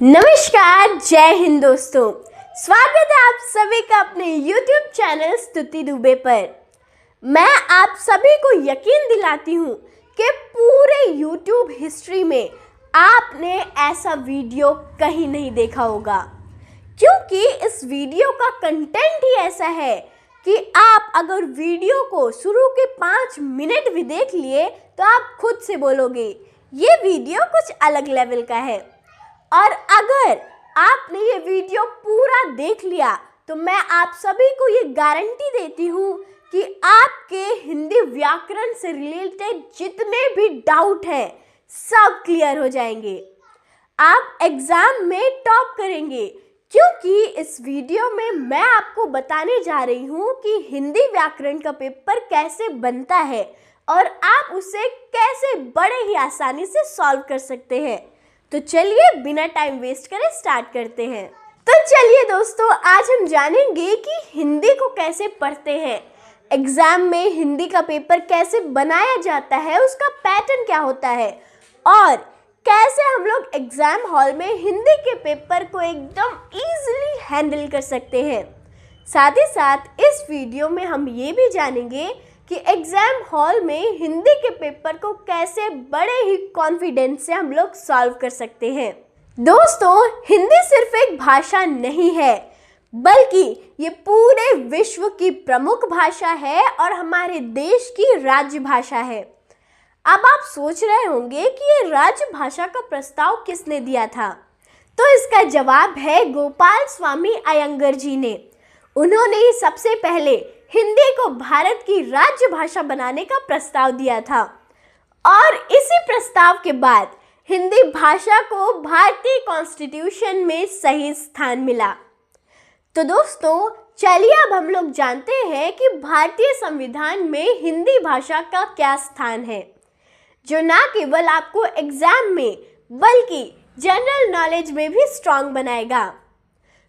नमस्कार, जय हिंद दोस्तों। स्वागत है आप सभी का अपने YouTube चैनल स्तुति दुबे पर। मैं आप सभी को यकीन दिलाती हूँ कि पूरे YouTube हिस्ट्री में आपने ऐसा वीडियो कहीं नहीं देखा होगा, क्योंकि इस वीडियो का कंटेंट ही ऐसा है कि आप अगर वीडियो को शुरू के 5 मिनट भी देख लिए तो आप खुद से बोलोगे ये वीडियो कुछ अलग लेवल का है। और अगर आपने ये वीडियो पूरा देख लिया तो मैं आप सभी को ये गारंटी देती हूँ कि आपके हिंदी व्याकरण से रिलेटेड जितने भी डाउट हैं सब क्लियर हो जाएंगे। आप एग्ज़ाम में टॉप करेंगे, क्योंकि इस वीडियो में मैं आपको बताने जा रही हूँ कि हिंदी व्याकरण का पेपर कैसे बनता है और आप उसे कैसे बड़े ही आसानी से सॉल्व कर सकते हैं। तो चलिए बिना टाइम वेस्ट करे स्टार्ट करते हैं। तो चलिए दोस्तों, आज हम जानेंगे कि हिंदी को कैसे पढ़ते हैं, एग्जाम में हिंदी का पेपर कैसे बनाया जाता है, उसका पैटर्न क्या होता है और कैसे हम लोग एग्जाम हॉल में हिंदी के पेपर को एकदम इजीली हैंडल कर सकते हैं। साथ ही साथ इस वीडियो में हम ये भी जानेंगे कि एग्ज़ाम हॉल में हिंदी के पेपर को कैसे बड़े ही कॉन्फिडेंस से हम लोग सॉल्व कर सकते हैं। दोस्तों, हिंदी सिर्फ एक भाषा नहीं है, बल्कि ये पूरे विश्व की प्रमुख भाषा है और हमारे देश की राज्य भाषा है। अब आप सोच रहे होंगे कि ये राज्य भाषा का प्रस्ताव किसने दिया था, तो इसका जवाब है गोपाल स्वामी अयंगर जी ने। उन्होंने ही सबसे पहले हिंदी को भारत की राज्य भाषा बनाने का प्रस्ताव दिया था और इसी प्रस्ताव के बाद हिंदी भाषा को भारतीय कॉन्स्टिट्यूशन में सही स्थान मिला। तो दोस्तों, चलिए अब हम लोग जानते हैं कि भारतीय संविधान में हिंदी भाषा का क्या स्थान है, जो ना केवल आपको एग्जाम में बल्कि जनरल नॉलेज में भी स्ट्रांग बनाएगा।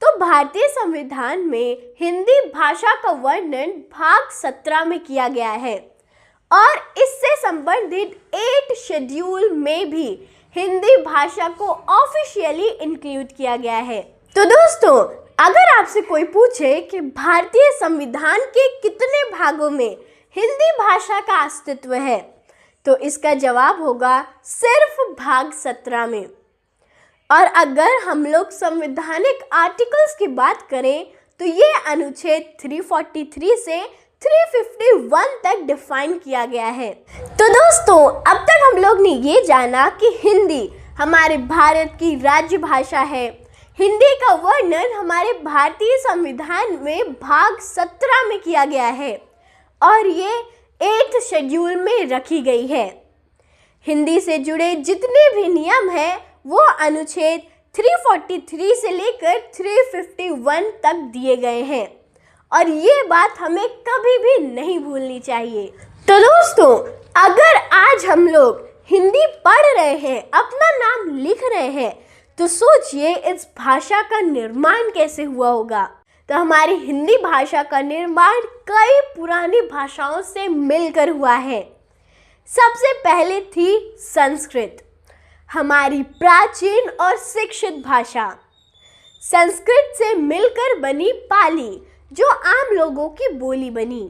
तो भारतीय संविधान में हिंदी भाषा का वर्णन भाग 17 में किया गया है और इससे संबंधित 8 शेड्यूल में भी हिंदी भाषा को ऑफिशियली इंक्लूड किया गया है। तो दोस्तों, अगर आपसे कोई पूछे कि भारतीय संविधान के कितने भागों में हिंदी भाषा का अस्तित्व है, तो इसका जवाब होगा सिर्फ भाग 17 में। और अगर हम लोग संवैधानिक आर्टिकल्स की बात करें तो ये अनुच्छेद 343 से 351 तक डिफाइन किया गया है। तो दोस्तों, अब तक हम लोग ने ये जाना कि हिंदी हमारे भारत की राज्य भाषा है। हिंदी का वर्णन हमारे भारतीय संविधान में भाग 17 में किया गया है और ये 8 शेड्यूल में रखी गई है। हिंदी से जुड़े जितने भी नियम हैं वो अनुच्छेद 343 से लेकर 351 तक दिए गए हैं और ये बात हमें कभी भी नहीं भूलनी चाहिए। तो दोस्तों, अगर आज हम लोग हिंदी पढ़ रहे हैं, अपना नाम लिख रहे हैं, तो सोचिए इस भाषा का निर्माण कैसे हुआ होगा। तो हमारी हिंदी भाषा का निर्माण कई पुरानी भाषाओं से मिलकर हुआ है। सबसे पहले थी संस्कृत, हमारी प्राचीन और शिक्षित भाषा। संस्कृत से मिलकर बनी पाली, जो आम लोगों की बोली बनी।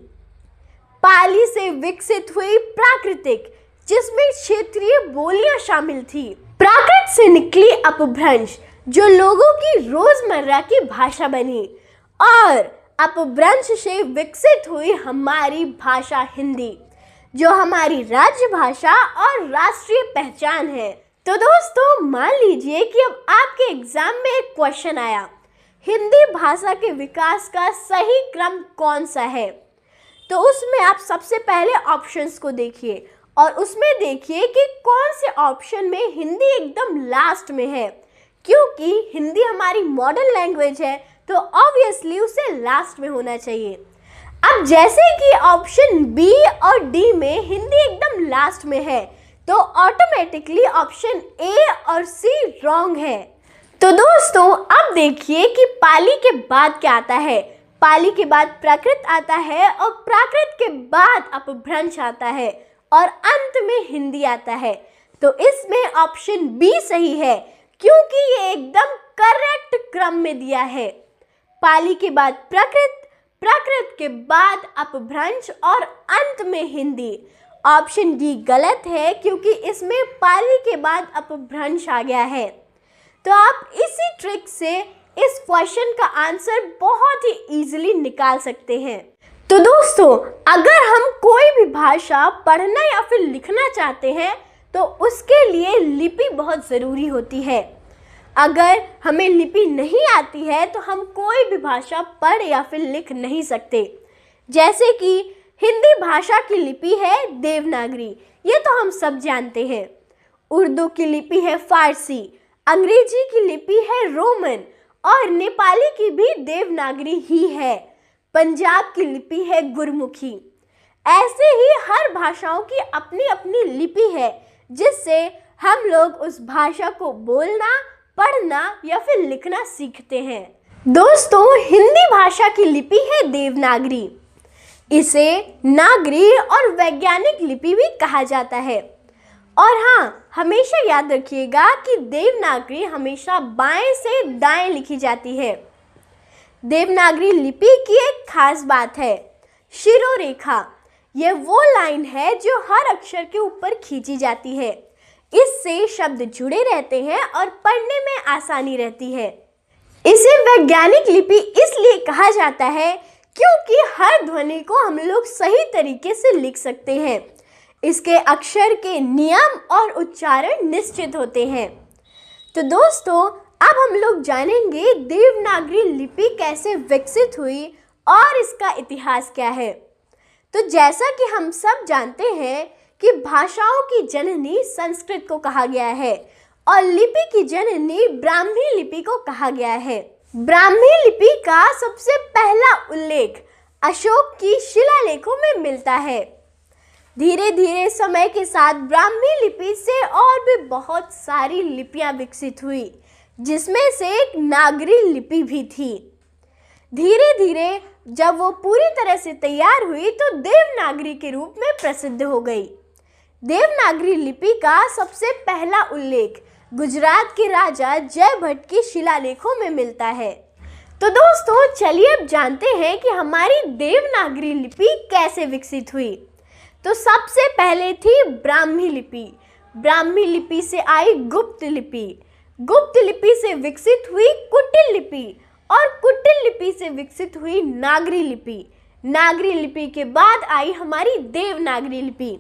पाली से विकसित हुई प्राकृतिक, जिसमें क्षेत्रीय बोलियां शामिल थी। प्राकृत से निकली अपभ्रंश, जो लोगों की रोजमर्रा की भाषा बनी और अपभ्रंश से विकसित हुई हमारी भाषा हिंदी, जो हमारी राज्य भाषा और राष्ट्रीय पहचान है। तो दोस्तों, मान लीजिए कि अब आपके एग्जाम में एक क्वेश्चन आया, हिंदी भाषा के विकास का सही क्रम कौन सा है, तो उसमें आप सबसे पहले ऑप्शंस को देखिए और उसमें देखिए कि कौन से ऑप्शन में हिंदी एकदम लास्ट में है। क्योंकि हिंदी हमारी मॉडर्न लैंग्वेज है तो ऑब्वियसली उसे लास्ट में होना चाहिए। अब जैसे कि ऑप्शन बी और डी में हिंदी एकदम लास्ट में है, तो ऑटोमेटिकली ऑप्शन ए और सी रॉन्ग है। तो दोस्तों, अब देखिए कि पाली के बाद क्या आता है। पाली के बाद प्राकृत आता है और प्राकृत के बाद अपभ्रंश आता है और अंत में हिंदी आता है। तो इसमें ऑप्शन बी सही है, क्योंकि ये एकदम करेक्ट क्रम में दिया है। पाली के बाद प्राकृत, प्राकृत के बाद अपभ्रंश और अंत में हिंदी। ऑप्शन डी गलत है क्योंकि इसमें पाली के बाद अपभ्रंश आ गया है। तो आप इसी ट्रिक से इस क्वेश्चन का आंसर बहुत ही इजीली निकाल सकते हैं। तो दोस्तों, अगर हम कोई भी भाषा पढ़ना या फिर लिखना चाहते हैं तो उसके लिए लिपि बहुत ज़रूरी होती है। अगर हमें लिपि नहीं आती है तो हम कोई भी भाषा पढ़ या फिर लिख नहीं सकते। जैसे कि हिंदी भाषा की लिपि है देवनागरी, ये तो हम सब जानते हैं। उर्दू की लिपि है फारसी, अंग्रेजी की लिपि है रोमन और नेपाली की भी देवनागरी ही है। पंजाब की लिपि है गुरमुखी। ऐसे ही हर भाषाओं की अपनी अपनी लिपि है जिससे हम लोग उस भाषा को बोलना, पढ़ना या फिर लिखना सीखते हैं। दोस्तों, हिंदी भाषा की लिपि है देवनागरी। इसे नागरी और वैज्ञानिक लिपि भी कहा जाता है। और हाँ, हमेशा याद रखिएगा कि देवनागरी हमेशा बाएं से दाएं लिखी जाती है। देवनागरी लिपि की एक खास बात है शिरोरेखा। ये वो लाइन है जो हर अक्षर के ऊपर खींची जाती है। इससे शब्द जुड़े रहते हैं और पढ़ने में आसानी रहती है। इसे वैज्ञानिक लिपि इसलिए कहा जाता है क्योंकि हर ध्वनि को हम लोग सही तरीके से लिख सकते हैं। इसके अक्षर के नियम और उच्चारण निश्चित होते हैं। तो दोस्तों, अब हम लोग जानेंगे देवनागरी लिपि कैसे विकसित हुई और इसका इतिहास क्या है। तो जैसा कि हम सब जानते हैं कि भाषाओं की जननी संस्कृत को कहा गया है और लिपि की जननी ब्राह्मी लिपि को कहा गया है। ब्राह्मी लिपि का सबसे पहला उल्लेख अशोक की शिलालेखों में मिलता है। धीरे धीरे समय के साथ ब्राह्मी लिपि से और भी बहुत सारी लिपियां विकसित हुई, जिसमें से एक नागरी लिपि भी थी। धीरे धीरे जब वो पूरी तरह से तैयार हुई तो देवनागरी के रूप में प्रसिद्ध हो गई। देवनागरी लिपि का सबसे पहला उल्लेख गुजरात के राजा जयभट्ट की शिलालेखों में मिलता है। तो दोस्तों, चलिए अब जानते हैं कि हमारी देवनागरी लिपि कैसे विकसित हुई। तो सबसे पहले थी ब्राह्मी लिपि। ब्राह्मी लिपि से आई गुप्त लिपि। गुप्त लिपि से विकसित हुई कुटिल लिपि और कुटिल लिपि से विकसित हुई नागरी लिपि। नागरी लिपि के बाद आई हमारी देवनागरी लिपि।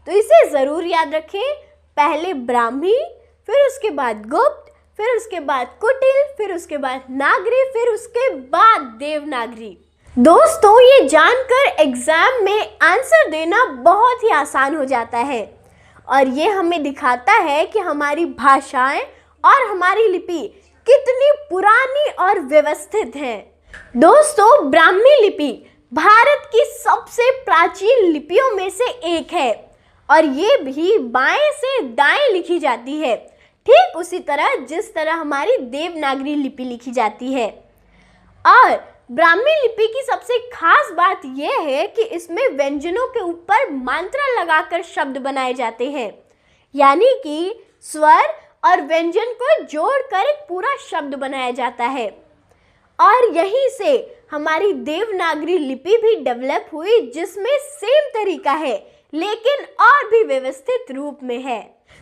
तो इसे ज़रूर याद रखें, पहले ब्राह्मी, फिर उसके बाद गुप्त, फिर उसके बाद कुटिल, फिर उसके बाद नागरी, फिर उसके बाद देवनागरी। दोस्तों, ये जानकर एग्जाम में आंसर देना बहुत ही आसान हो जाता है और ये हमें दिखाता है कि हमारी भाषाएं और हमारी लिपि कितनी पुरानी और व्यवस्थित है। दोस्तों, ब्राह्मी लिपि भारत की सबसे प्राचीन लिपियों में से एक है और ये भी बाएं से दाएं लिखी जाती है, ठीक उसी तरह जिस तरह हमारी देवनागरी लिपि लिखी जाती है। और ब्राह्मी लिपि की सबसे खास बात यह है कि इसमें व्यंजनों के ऊपर मात्रा लगाकर शब्द बनाए जाते हैं, यानी कि स्वर और व्यंजन को जोड़कर एक पूरा शब्द बनाया जाता है। और यहीं से हमारी देवनागरी लिपि भी डेवलप हुई, जिसमें सेम तरीका है लेकिन और भी व्यवस्थित रूप में है।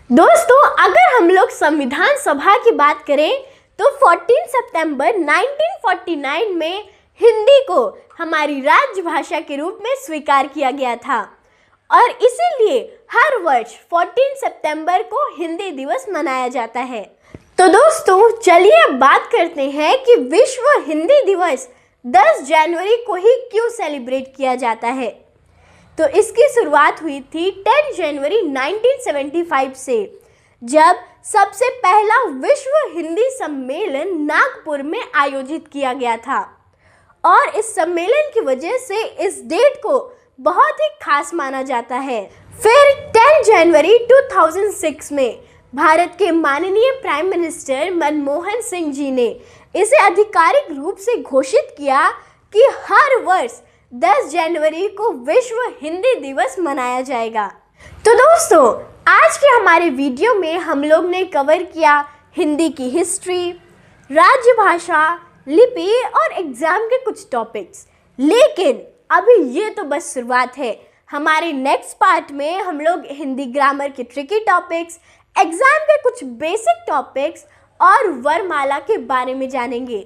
दोस्तों, अगर हम लोग संविधान सभा की बात करें तो 14 सितंबर 1949 में हिंदी को हमारी राजभाषा के रूप में स्वीकार किया गया था और इसीलिए हर वर्ष 14 सितंबर को हिंदी दिवस मनाया जाता है। तो दोस्तों, चलिए अब बात करते हैं कि विश्व हिंदी दिवस 10 जनवरी को ही क्यों सेलिब्रेट किया जाता है। तो इसकी शुरुआत हुई थी 10 जनवरी 1975 से, जब सबसे पहला विश्व हिंदी सम्मेलन नागपुर में आयोजित किया गया था और इस सम्मेलन की वजह से इस डेट को बहुत ही खास माना जाता है। फिर 10 जनवरी 2006 में भारत के माननीय प्राइम मिनिस्टर मनमोहन सिंह जी ने इसे आधिकारिक रूप से घोषित किया कि हर वर्ष 10 जनवरी को विश्व हिंदी दिवस मनाया जाएगा। तो दोस्तों, आज के हमारे वीडियो में हम लोग ने कवर किया हिंदी की हिस्ट्री, राजभाषा, लिपि और एग्ज़ाम के कुछ टॉपिक्स। लेकिन अभी ये तो बस शुरुआत है। हमारे नेक्स्ट पार्ट में हम लोग हिंदी ग्रामर के ट्रिकी टॉपिक्स, एग्ज़ाम के कुछ बेसिक टॉपिक्स और वरमाला के बारे में जानेंगे।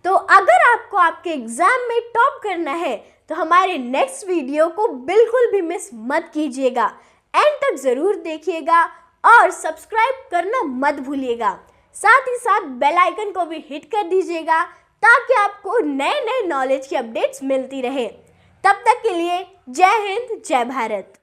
तो अगर आपको आपके एग्ज़ाम में टॉप करना है तो हमारे नेक्स्ट वीडियो को बिल्कुल भी मिस मत कीजिएगा। एंड तक ज़रूर देखिएगा और सब्सक्राइब करना मत भूलिएगा। साथ ही साथ बेल आइकन को भी हिट कर दीजिएगा ताकि आपको नए नए नॉलेज की अपडेट्स मिलती रहे। तब तक के लिए जय हिंद, जय भारत।